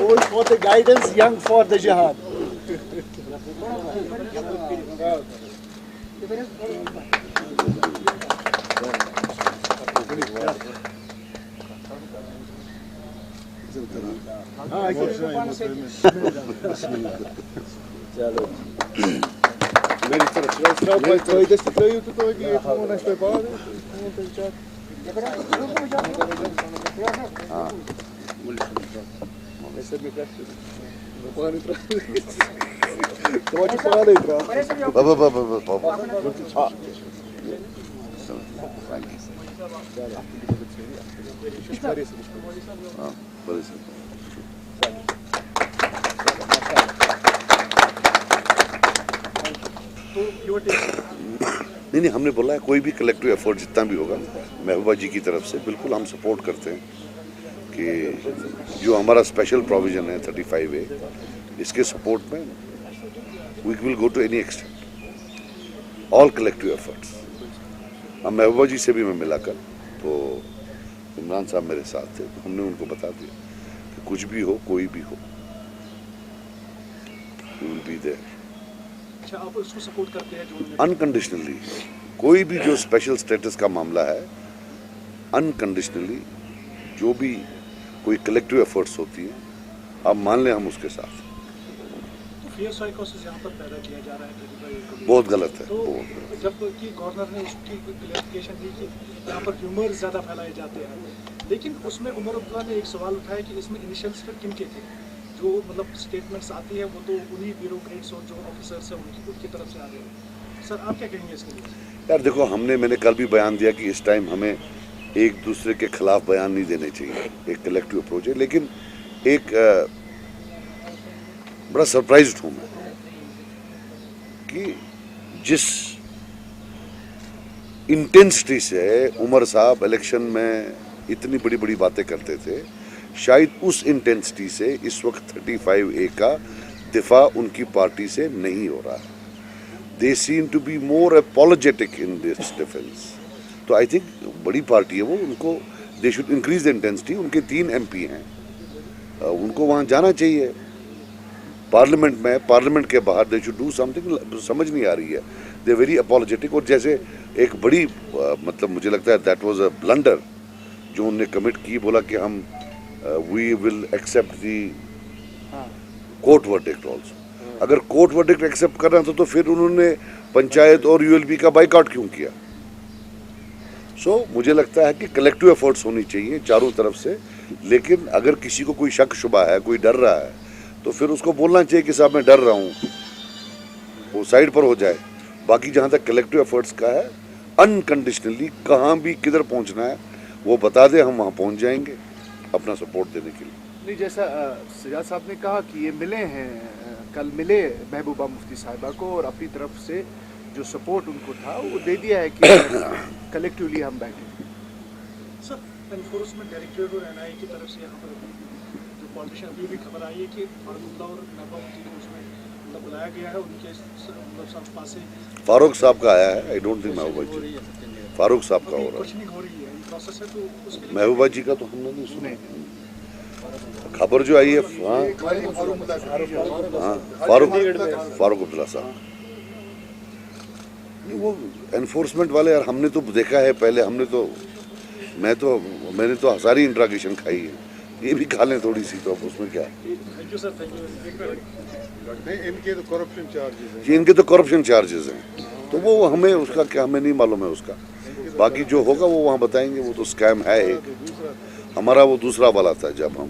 Old for the guidance, young for the jihad. Chalo. Foi deste treino que estou aqui, como nós preparamos, pode parar aí, नहीं, हमने बोला है कोई भी collective effort जितना भी होगा महबूबा जी की तरफ से बिल्कुल हम सपोर्ट करते हैं कि जो हमारा स्पेशल प्रोविजन है 35A, इसके सपोर्ट में we will go to any extent all collective efforts. हम महबूबा जी से भी मैं मिला कर, तो इमरान साहब मेरे साथ थे, तो हमने उनको बता दिया कि कुछ भी हो, कोई भी हो, वी विल बी देयर। अच्छा, आप उसको सपोर्ट करते हैं जो अनकंडीशनली कोई भी जो स्पेशल स्टेटस का मामला है, अनकंडीशनली जो भी कोई कलेक्टिव एफर्ट्स होती है, आप मान लें हम उसके साथ। फियर साइकोसिस यहाँ पर पैदा किया जा रहा है, बहुत गलत है। तो जब कि गवर्नर ने उसकी क्लैरिफिकेशन दी कि यहाँ पर ह्यूमर ज़्यादा फैलाए जाते हैं, लेकिन उसमें उमर अब्दुल्ला ने एक सवाल उठाया कि इसमें इनिशियल्स फिर किनके थे? जो मतलब स्टेटमेंट्स आती है वो तो उन्हीं ब्यूरोक्रेट्स और जो ऑफिसर्स हैं उनकी तरफ से आ रहे हैं। सर, आप क्या कहेंगे इसके लिए? यार देखो, मैंने कल भी बयान दिया कि इस टाइम हमें एक दूसरे के खिलाफ बयान नहीं देने चाहिए, एक कलेक्टिव अप्रोच है। लेकिन एक बड़ा सरप्राइज्ड हूं मैं कि जिस इंटेंसिटी से उमर साहब इलेक्शन में इतनी बड़ी बड़ी बातें करते थे, शायद उस इंटेंसिटी से इस वक्त 35A का दिफा उनकी पार्टी से नहीं हो रहा है। They seem to be more apologetic in this defence. तो आई थिंक बड़ी पार्टी है वो, उनको they should increase the intensity. उनके 3 MP हैं, उनको वहाँ जाना चाहिए पार्लियामेंट में, पार्लियामेंट के बाहर दे शुड डू समथिंग। समझ नहीं आ रही है, दे वेरी अपॉलोजेटिक। और जैसे एक बड़ी मतलब मुझे लगता है दैट वाज अ ब्लंडर जो उन्होंने कमिट की, बोला कि हम we will accept the court verdict also। अगर कोर्ट वर्डिक्ट एक्सेप्ट करना था तो फिर उन्होंने पंचायत और ULB का बाइकआउट क्यों किया? मुझे लगता है कि कलेक्टिव एफर्ट्स होनी चाहिए चारों तरफ से। लेकिन अगर किसी को कोई शक शुबा है, कोई डर रहा है, तो फिर उसको बोलना चाहिए कि साहब मैं डर रहा हूँ, वो साइड पर हो जाए। बाकी जहाँ तक कलेक्टिव एफर्ट्स का है, अनकंडीशनली कहाँ भी किधर पहुँचना है वो बता दे, हम वहाँ पहुँच जाएंगे अपना सपोर्ट देने के लिए। नहीं, जैसा सजाद साहब ने कहा कि ये मिले हैं, कल मिले महबूबा मुफ्ती साहिबा को और अपनी तरफ से जो सपोर्ट उनको था वो दे दिया है कि कलेक्टिवली हम बैठे। सर, एनफोर्समेंट डायरेक्टरेट और NIA की तरफ से यहाँ पर जो पॉलिटिशियन अभी भी खबर आई है कि फारूक और महबूबा मुफ्ती को उसमें मतलब बुलाया गया है, उनके मतलब पास से फारूक साहब का आया है। आई डोंट थिंक महबूबा जी, फारूक साहब का हो रहा है। हो रही है प्रोसेस है, तो उसके महबूबा जी का तो हमने नहीं सुना खबर जो आई है। हाँ, फारूक अब्दुल्ला साहब, वो एनफोर्समेंट वाले यार, हमने तो देखा है पहले। मैंने तो सारी इंट्रागेशन खाई है, ये भी खा लें थोड़ी सी, तो अब उसमें क्या है। Thank you sir, thank you. इनके तो करप्शन चार्जेस हैं। जी, इनके तो करप्शन चार्जेस हैं, तो वो हमें उसका क्या, हमें नहीं मालूम है उसका। बाकी जो होगा वो वहाँ बताएंगे। वो तो स्कैम है एक, हमारा वो दूसरा वाला था जब हम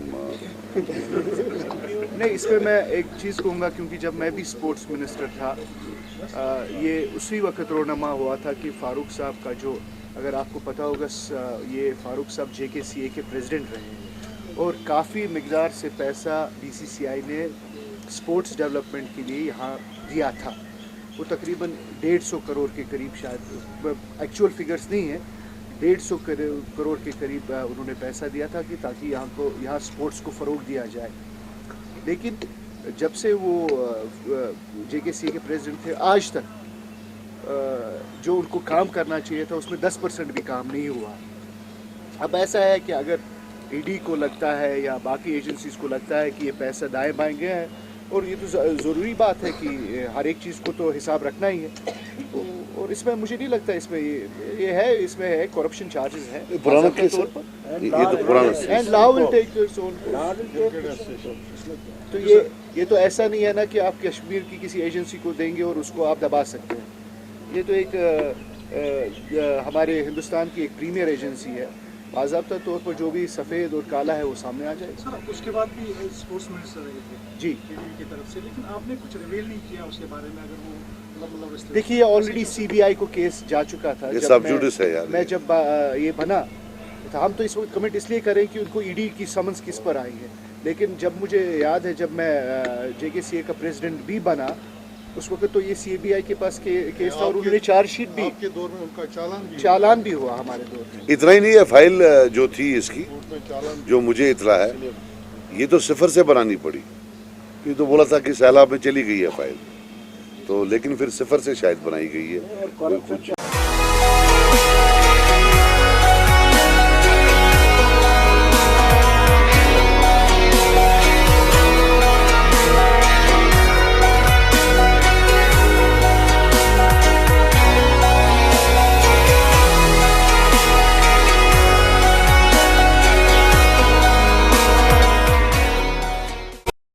नहीं, इस पर मैं एक चीज़ कहूँगा, क्योंकि जब मैं भी स्पोर्ट्स मिनिस्टर था, ये उसी वक्त रोनामा हुआ था कि फ़ारूक साहब का जो, अगर आपको पता होगा, ये फ़ारूक साहब JKCA के प्रेसिडेंट रहे हैं और काफ़ी मिकदार से पैसा BCCI ने स्पोर्ट्स डेवलपमेंट के लिए यहाँ दिया था। वो तकरीबन 150 करोड़ के करीब, शायद एक्चुअल फिगर्स नहीं है, 150 करोड़ के करीब उन्होंने पैसा दिया था कि ताकि यहाँ स्पोर्ट्स को फ़रोग दिया जाए। लेकिन जब से वो JKCA के प्रेसिडेंट थे, आज तक जो उनको काम करना चाहिए था उसमें 10% भी काम नहीं हुआ। अब ऐसा है कि अगर ईडी को लगता है या बाकी एजेंसीज को लगता है कि ये पैसा दाएं बाएं गया है, और ये तो ज़रूरी बात है कि हर एक चीज़ को तो हिसाब रखना ही है। और इसमें मुझे नहीं लगता इसमें ये है, इसमें है करप्शन चार्जेस हैं पुराना के केस तौर पर, ये तो पुराना and law will take its own course. तो ये तो ऐसा नहीं है ना कि आप कश्मीर की किसी एजेंसी को देंगे और उसको आप दबा सकते हैं। ये तो एक हमारे हिंदुस्तान की एक प्रीमियर एजेंसी है, बाज़ाब्ता तौर पर जो भी सफ़ेद और काला है वो सामने आ जाएगा। सर उसके बाद भी स्पोर्ट्स मिनिस्टर रहे थे जी केडीपी की तरफ से, लेकिन आपने कुछ रिवील नहीं किया उसके बारे में। अगर वो मतलब देखिए ऑलरेडी सीबीआई को केस जा चुका था। ये जब सब जुडिस है यार। मैं जब ये बना तो हम तो इस वक्त कमेंट इसलिए करें कि उनको ईडी की समन्स किस पर आई है, लेकिन जब मुझे याद है जब मैं जेकेसीए का प्रेसिडेंट भी बना उस वक्त तो ये सीबीआई के पास केस था और उन्होंने चार्जशीट भी, आपके दौर में उनका चालान भी हुआ हमारे दौर में। इतना ही नहीं है, फाइल जो थी इसकी उसमें चालान जो मुझे इतला है ये तो सिफर से बनानी पड़ी। ये तो बोला था कि सैलाब में चली गई है फाइल, तो लेकिन फिर सिफर से शायद बनाई गई है।